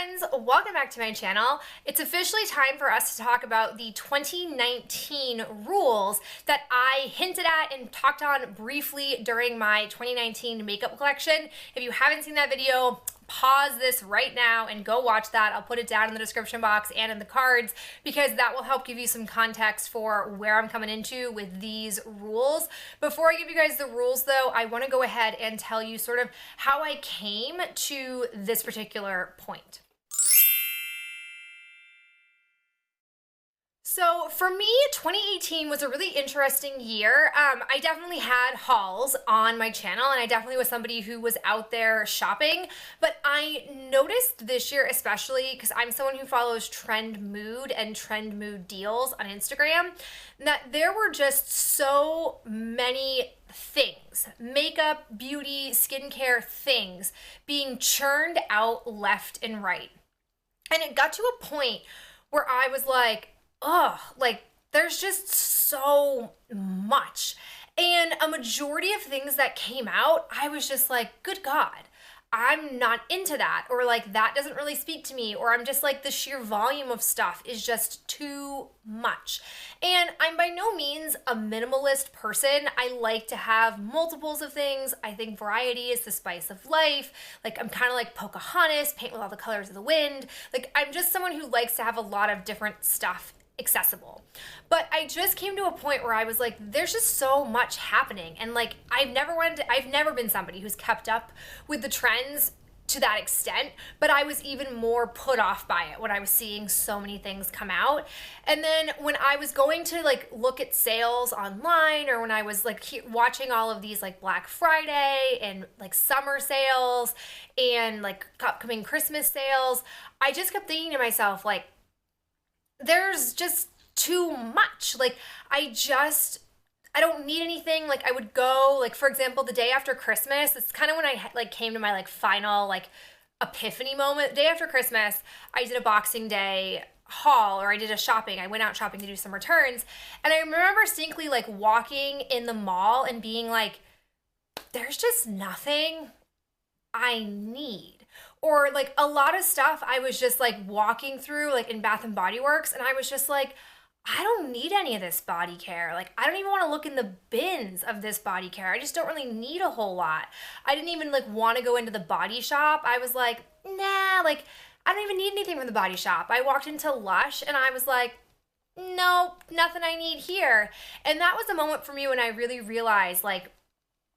friends, welcome back to my channel. It's officially time for us to talk about the 2019 rules that I hinted at and talked on briefly during my 2019 makeup collection. If you haven't seen that video, pause this right now and go watch that. I'll put it down in the description box and in the cards because that will help give you some context for where I'm coming into with these rules. Before I give you guys the rules though, I want to go ahead and tell you sort of how I came to this particular point. So for me, 2018 was a really interesting year. I definitely had hauls on my channel and I definitely was somebody who was out there shopping, but I noticed this year especially, because I'm someone who follows Trend Mood and Trend Mood deals on Instagram, that there were just so many things, makeup, beauty, skincare things being churned out left and right. And it got to a point where I was like, oh, like there's just so much. And a majority of things that came out, I was just like, good God, I'm not into that. Or like, that doesn't really speak to me. Or I'm just like, the sheer volume of stuff is just too much. And I'm by no means a minimalist person. I like to have multiples of things. I think variety is the spice of life. Like, I'm kind of like Pocahontas, paint with all the colors of the wind. Like, I'm just someone who likes to have a lot of different stuff accessible. But I just came to a point where I was like, there's just so much happening. And like, I've never been somebody who's kept up with the trends to that extent, but I was even more put off by it when I was seeing so many things come out. And then when I was going to like look at sales online, or when I was like watching all of these like Black Friday and like summer sales and like upcoming Christmas sales, I just kept thinking to myself, like, there's just too much. Like, I don't need anything. Like, I would go, like, for example, the day after Christmas, it's kind of when I like came to my like final like epiphany moment. The day after Christmas, I did a Boxing Day haul, or I did a shopping. I went out shopping to do some returns. And I remember distinctly like walking in the mall and being like, there's just nothing I need. Or like a lot of stuff I was just like walking through like in Bath and Body Works, and I was just like, I don't need any of this body care. Like, I don't even want to look in the bins of this body care. I just don't really need a whole lot. I didn't even like want to go into the Body Shop. I was like, nah, like I don't even need anything from the Body Shop. I walked into Lush and I was like, nope, nothing I need here. And that was a moment for me when I really realized, like,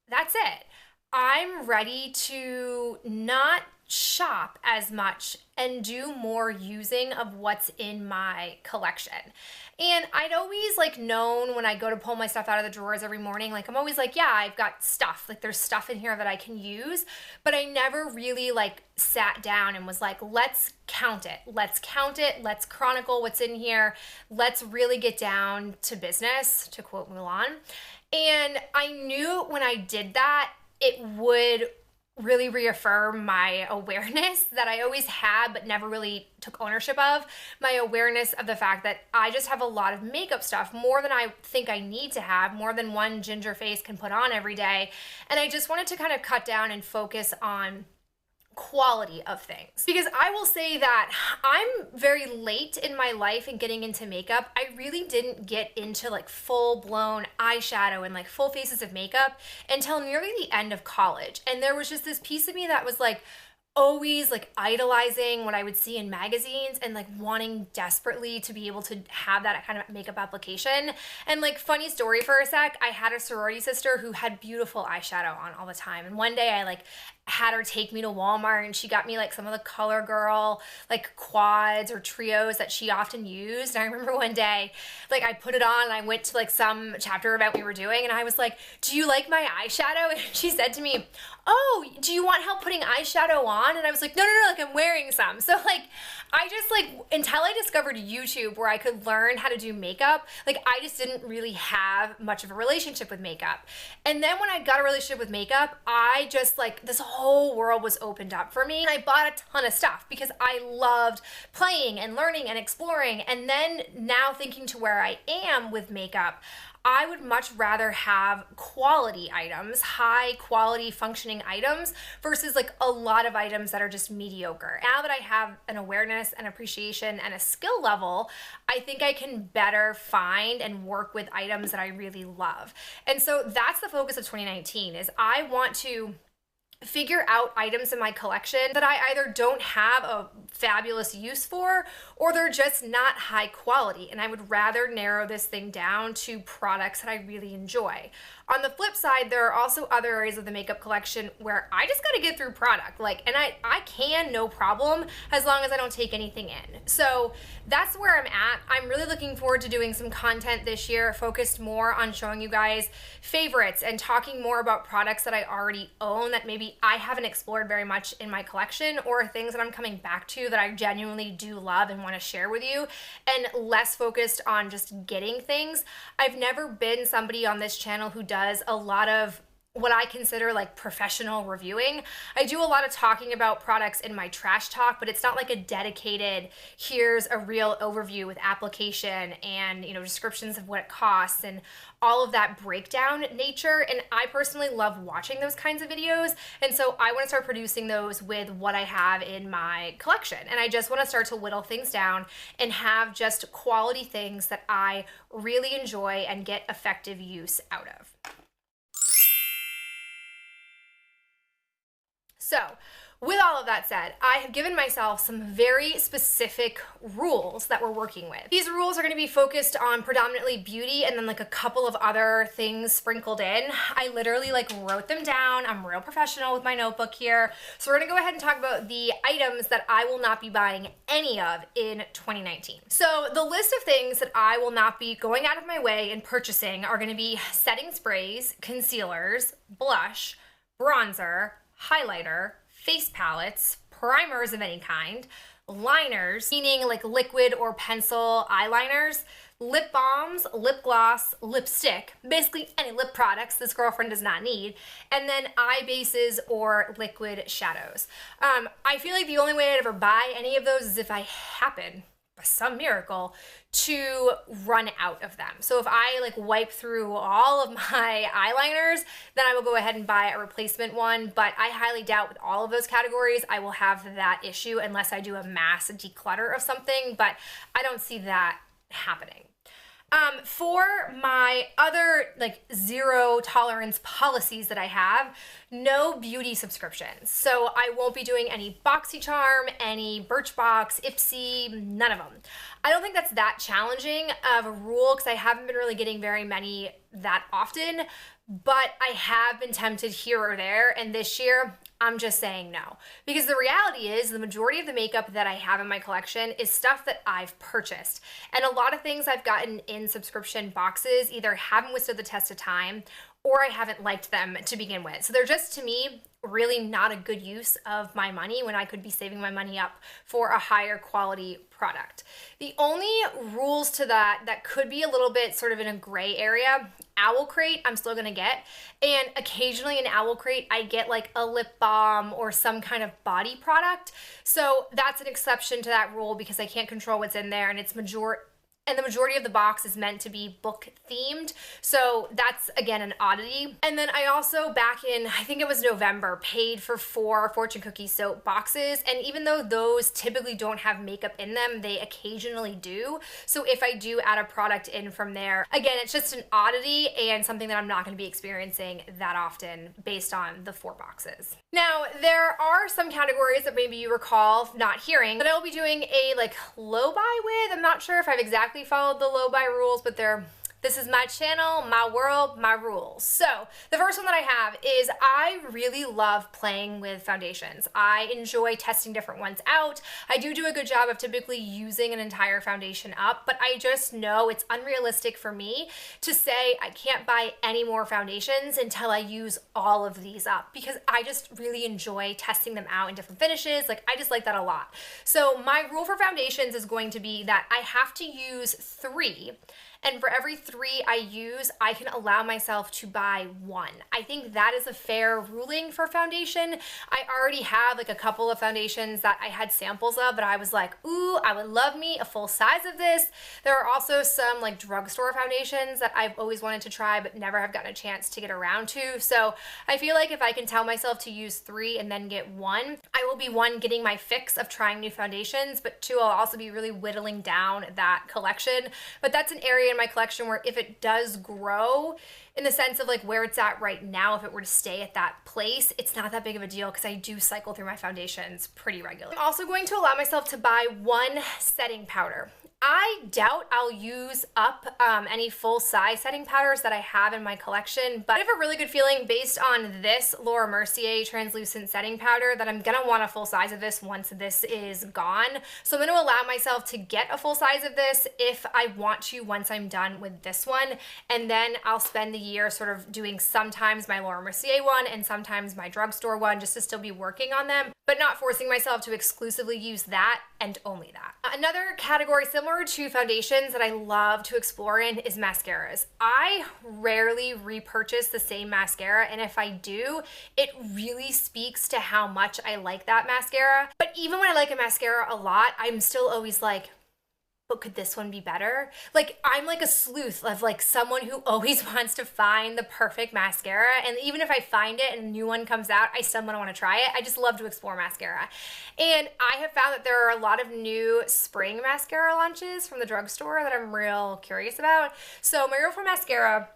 that's it. I'm ready to not shop as much and do more using of what's in my collection. And I'd always like known when I go to pull my stuff out of the drawers every morning, like I'm always like, yeah, I've got stuff, like there's stuff in here that I can use, but I never really like sat down and was like, let's count it, let's chronicle what's in here, let's really get down to business, to quote Mulan. And I knew when I did that, it would really reaffirm my awareness that I always had but never really took ownership of, my awareness of the fact that I just have a lot of makeup stuff, more than I think I need to have, more than one ginger face can put on every day. And I just wanted to kind of cut down and focus on quality of things. Because I will say that I'm very late in my life in getting into makeup. I really didn't get into like full-blown eyeshadow and like full faces of makeup until nearly the end of college. And there was just this piece of me that was like always like idolizing what I would see in magazines and like wanting desperately to be able to have that kind of makeup application. And like, funny story for a sec, I had a sorority sister who had beautiful eyeshadow on all the time. And one day I like had her take me to Walmart and she got me like some of the CoverGirl like quads or trios that she often used. And I remember one day, like I put it on and I went to like some chapter event we were doing and I was like, do you like my eyeshadow? And she said to me, oh, do you want help putting eyeshadow on? And I was like, no, like I'm wearing some. So like, I just like, until I discovered YouTube where I could learn how to do makeup, like I just didn't really have much of a relationship with makeup. And then when I got a relationship with makeup, I just like, this whole world was opened up for me. And I bought a ton of stuff because I loved playing and learning and exploring. And then now thinking to where I am with makeup, I would much rather have quality items, high quality functioning items versus like a lot of items that are just mediocre. Now that I have an awareness and appreciation and a skill level, I think I can better find and work with items that I really love. And so that's the focus of 2019 is I want to figure out items in my collection that I either don't have a fabulous use for or they're just not high quality, and I would rather narrow this thing down to products that I really enjoy. On the flip side, there are also other areas of the makeup collection where I just gotta get through product, and I can, no problem, as long as I don't take anything in. So that's where I'm at. I'm really looking forward to doing some content this year focused more on showing you guys favorites and talking more about products that I already own that maybe I haven't explored very much in my collection, or things that I'm coming back to that I genuinely do love and want to share with you, and less focused on just getting things. I've never been somebody on this channel who does a lot of what I consider like professional reviewing. I do a lot of talking about products in my trash talk, but it's not like a dedicated, here's a real overview with application and, descriptions of what it costs and all of that breakdown nature. And I personally love watching those kinds of videos. And so I want to start producing those with what I have in my collection. And I just want to start to whittle things down and have just quality things that I really enjoy and get effective use out of. So, with all of that said, I have given myself some very specific rules that we're working with. These rules are going to be focused on predominantly beauty and then like a couple of other things sprinkled in. I literally wrote them down. I'm real professional with my notebook here. So we're going to go ahead and talk about the items that I will not be buying any of in 2019. So the list of things that I will not be going out of my way and purchasing are going to be setting sprays, concealers, blush, bronzer, highlighter, face palettes, primers of any kind, liners, meaning like liquid or pencil eyeliners, lip balms, lip gloss, lipstick, basically any lip products this girlfriend does not need, and then eye bases or liquid shadows. I feel like the only way I'd ever buy any of those is if I happen, by some miracle, to run out of them. So if I wipe through all of my eyeliners, then I will go ahead and buy a replacement one. But I highly doubt with all of those categories I will have that issue unless I do a mass declutter of something, but I don't see that happening. For my other zero tolerance policies that I have, no beauty subscriptions. So I won't be doing any BoxyCharm, any Birchbox, Ipsy, none of them. I don't think that's that challenging of a rule because I haven't been really getting very many that often, but I have been tempted here or there, and this year I'm just saying no. Because the reality is the majority of the makeup that I have in my collection is stuff that I've purchased. And a lot of things I've gotten in subscription boxes either haven't withstood the test of time or I haven't liked them to begin with. So they're just, to me, really not a good use of my money when I could be saving my money up for a higher quality product. The only rules to that could be a little bit sort of in a gray area, Owl Crate I'm still gonna get, and occasionally in Owl Crate I get a lip balm or some kind of body product. So that's an exception to that rule because I can't control what's in there, and the majority of the box is meant to be book themed. So that's, again, an oddity. And then I also, back in, I think it was November, paid for 4 Fortune Cookie soap boxes. And even though those typically don't have makeup in them, they occasionally do. So if I do add a product in from there, again, it's just an oddity and something that I'm not gonna be experiencing that often based on the 4 boxes. Now, there are some categories that maybe you recall not hearing that I will be doing a low buy with. I'm not sure if I've exactly followed the low buy rules, but this is my channel, my world, my rules. So the first one that I have is I really love playing with foundations. I enjoy testing different ones out. I do a good job of typically using an entire foundation up, but I just know it's unrealistic for me to say I can't buy any more foundations until I use all of these up because I just really enjoy testing them out in different finishes. I just like that a lot. So my rule for foundations is going to be that I have to use 3. And for every 3 I use, I can allow myself to buy 1. I think that is a fair ruling for foundation. I already have like a couple of foundations that I had samples of, but I was like, ooh, I would love me a full size of this. There are also some like drugstore foundations that I've always wanted to try, but never have gotten a chance to get around to. So I feel like if I can tell myself to use 3 and then get 1, I will be 1, getting my fix of trying new foundations, but 2, I'll also be really whittling down that collection. But that's an area in my collection where if it does grow, in the sense of like where it's at right now, if it were to stay at that place, it's not that big of a deal because I do cycle through my foundations pretty regularly. I'm also going to allow myself to buy 1 setting powder. I doubt I'll use up any full size setting powders that I have in my collection, but I have a really good feeling based on this Laura Mercier translucent setting powder that I'm gonna want a full size of this once this is gone. So I'm gonna allow myself to get a full size of this if I want to once I'm done with this one, and then I'll spend the year sort of doing sometimes my Laura Mercier one and sometimes my drugstore one, just to still be working on them, but not forcing myself to exclusively use that and only that. Another category similar to foundations that I love to explore in is mascaras. I rarely repurchase the same mascara, and if I do, it really speaks to how much I like that mascara. But even when I like a mascara a lot, I'm still always like, but could this one be better? Like, I'm like a sleuth of like someone who always wants to find the perfect mascara. And even if I find it and a new one comes out, I still want to try it. I just love to explore mascara. And I have found that there are a lot of new spring mascara launches from the drugstore that I'm real curious about. So my rule for mascara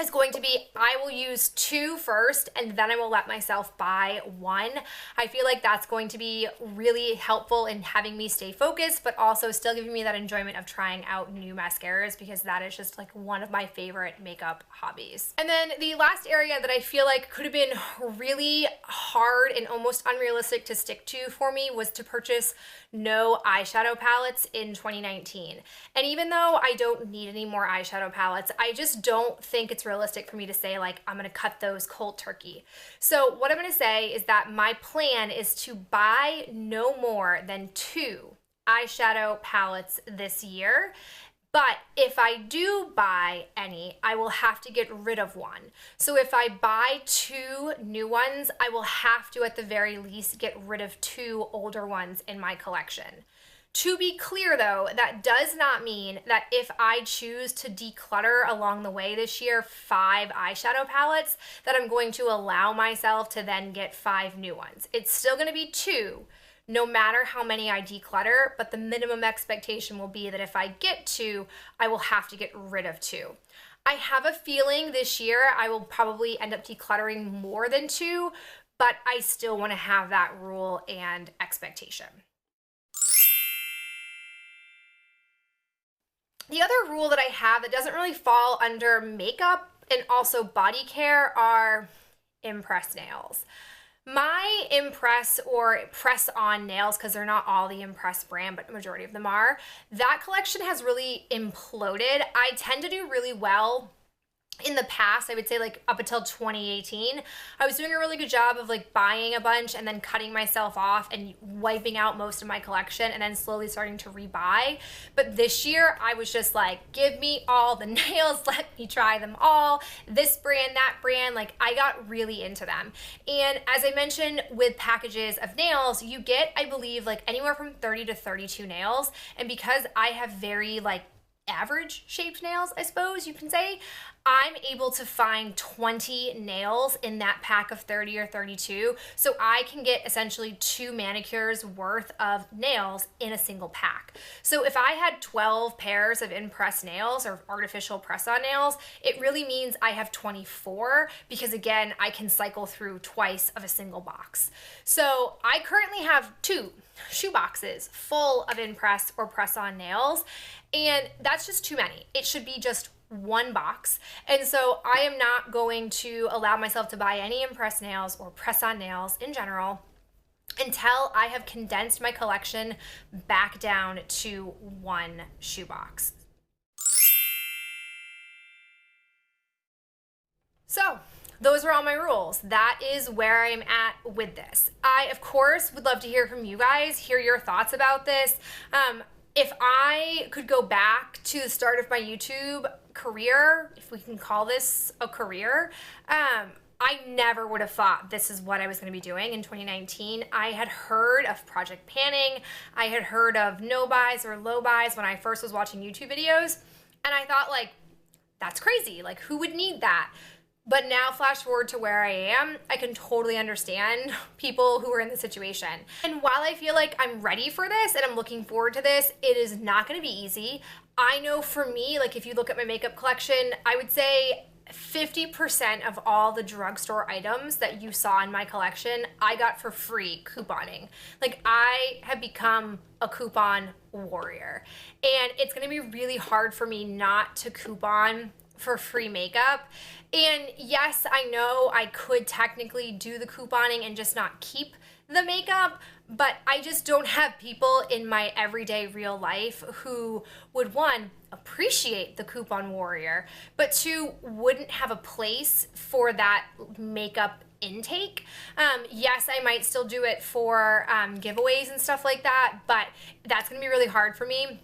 is going to be, I will use 2 first and then I will let myself buy 1. I feel like that's going to be really helpful in having me stay focused, but also still giving me that enjoyment of trying out new mascaras, because that is just like one of my favorite makeup hobbies. And then the last area that I feel like could have been really hard and almost unrealistic to stick to for me was to purchase no eyeshadow palettes in 2019. And even though I don't need any more eyeshadow palettes, I just don't think it's realistic for me to say like I'm gonna cut those cold turkey. So what I'm gonna say is that my plan is to buy no more than 2 eyeshadow palettes this year. But if I do buy any, I will have to get rid of 1. So if I buy 2 new ones, I will have to at the very least get rid of 2 older ones in my collection. To be clear though, that does not mean that if I choose to declutter along the way this year 5 eyeshadow palettes, that I'm going to allow myself to then get 5 new ones. It's still gonna be 2, no matter how many I declutter, but the minimum expectation will be that if I get 2, I will have to get rid of 2. I have a feeling this year I will probably end up decluttering more than 2, but I still wanna have that rule and expectation. The other rule that I have that doesn't really fall under makeup and also body care are impress nails. My impress or press on nails, because they're not all the impress brand, but the majority of them are, that collection has really imploded. I tend to do really well in the past, I would say like up until 2018, I was doing a really good job of like buying a bunch and then cutting myself off and wiping out most of my collection and then slowly starting to rebuy. But this year I was just like, give me all the nails, let me try them all, this brand, that brand. Like, I got really into them. And as I mentioned, with packages of nails, you get, I believe, like anywhere from 30 to 32 nails. And because I have very like average shaped nails, I suppose you can say, I'm able to find 20 nails in that pack of 30 or 32. So I can get essentially 2 manicures worth of nails in a single pack. So if I had 12 pairs of in-press nails or artificial press-on nails, it really means I have 24, because again, I can cycle through twice of a single box. So I currently have 2 shoe boxes full of in-press or press-on nails, and that's just too many. It should be just 1 box. And so I am not going to allow myself to buy any impress nails or press-on nails in general until I have condensed my collection back down to 1 shoebox. So those are all my rules. That is where I'm at with this. I, of course, would love to hear from you guys, hear your thoughts about this. if I could go back to the start of my YouTube career, if we can call this a career, I never would have thought this is what I was going to be doing in 2019. I had heard of project panning. I had heard of no buys or low buys when I first was watching YouTube videos. And I thought, like, that's crazy. Like, who would need that? But now, flash forward to where I am, I can totally understand people who are in the situation. And while I feel like I'm ready for this and I'm looking forward to this, it is not going to be easy. I know for me, like, if you look at my makeup collection, I would say 50% of all the drugstore items that you saw in my collection, I got for free couponing. Like, I have become a coupon warrior. And it's gonna be really hard for me not to coupon for free makeup. And yes, I know I could technically do the couponing and just not keep the makeup, but I just don't have people in my everyday real life who would, one, appreciate the coupon warrior, but two, wouldn't have a place for that makeup intake. Yes, I might still do it for giveaways and stuff like that, but that's gonna be really hard for me.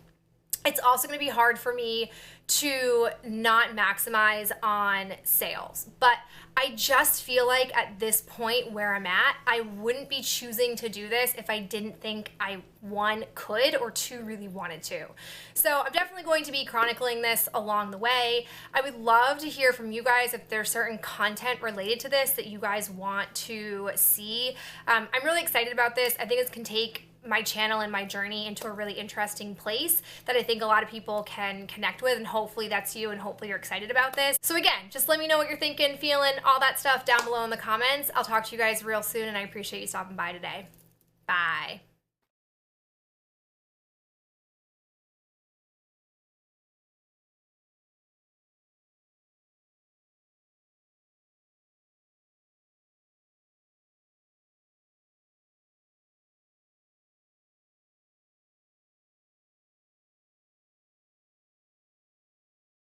It's also going to be hard for me to not maximize on sales. But I just feel like at this point where I'm at, I wouldn't be choosing to do this if I didn't think I, one, could, or two, really wanted to. So I'm definitely going to be chronicling this along the way. I would love to hear from you guys if there's certain content related to this that you guys want to see. I'm really excited about this. I think it can take my channel and my journey into a really interesting place that I think a lot of people can connect with, and hopefully that's you, and hopefully you're excited about this. So again, just let me know what you're thinking, feeling, all that stuff down below in the comments. I'll talk to you guys real soon, and I appreciate you stopping by today. Bye.